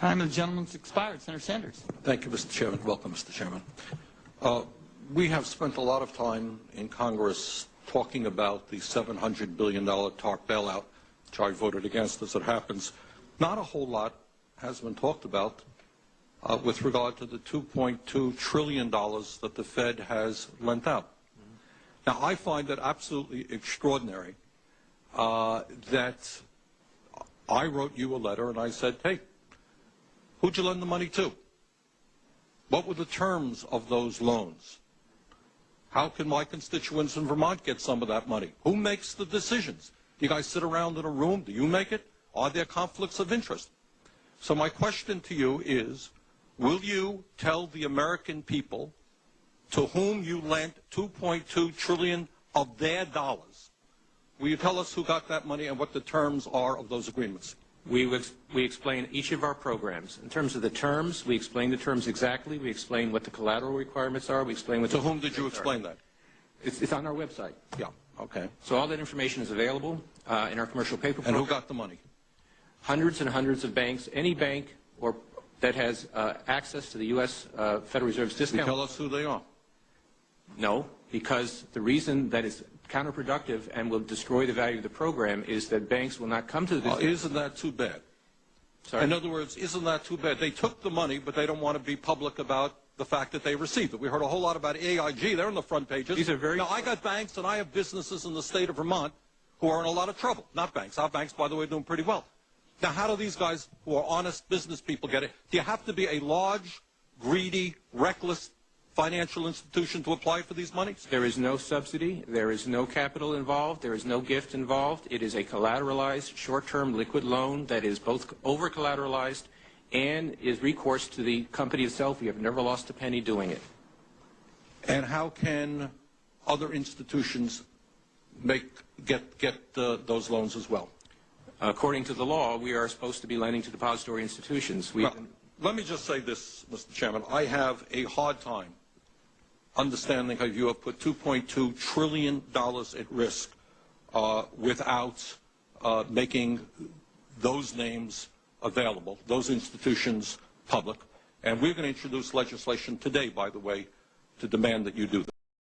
Time of the gentleman's expired. Senator Sanders. Thank you, Mr. Chairman. Welcome, Mr. Chairman. We have spent a lot of time in Congress talking about the $700 billion TARP bailout, which I voted against as it happens. Not a whole lot has been talked about with regard to the $2.2 trillion that the Fed has lent out. Now, I find it absolutely extraordinary that I wrote you a letter and I said, hey, who'd you lend the money to? What were the terms of those loans? How can my constituents in Vermont get some of that money? Who makes the decisions? Do you guys sit around in a room? Do you make it? Are there conflicts of interest? So my question to you is, will you tell the American people to whom you lent $2.2 trillion of their dollars? Will you tell us who got that money and what the terms are of those agreements? We explain each of our programs. In terms of the terms, we explain the terms exactly. We explain what the collateral requirements are. We explain what to whom did you explain that? It's on our website. Yeah, okay. So all that information is available in our commercial paper program. And who got the money? Hundreds and hundreds of banks. Any bank that has access to the U.S. Federal Reserve's discount. Can you tell us who they are? No, because the reason that is counterproductive and will destroy the value of the program is that banks will not come to the discount. Isn't that too bad? Sorry? In other words, isn't that too bad? They took the money, but they don't want to be public about the fact that they received it. We heard a whole lot about AIG. They're on the front pages. These are very now, I got banks and I have businesses in the state of Vermont who are in a lot of trouble. Not banks. Our banks, by the way, are doing pretty well. Now, how do these guys who are honest business people get it? Do you have to be a large, greedy, reckless financial institution to apply for these monies? There is no subsidy. There is no capital involved. There is no gift involved. It is a collateralized, short-term liquid loan that is both over-collateralized and is recourse to the company itself. We have never lost a penny doing it. And how can other institutions get those loans as well? According to the law, we are supposed to be lending to depository institutions. Well, let me just say this, Mr. Chairman. I have a hard time understanding how you have put $2.2 trillion at risk without making those names available, those institutions public. And we're going to introduce legislation today, by the way, to demand that you do that.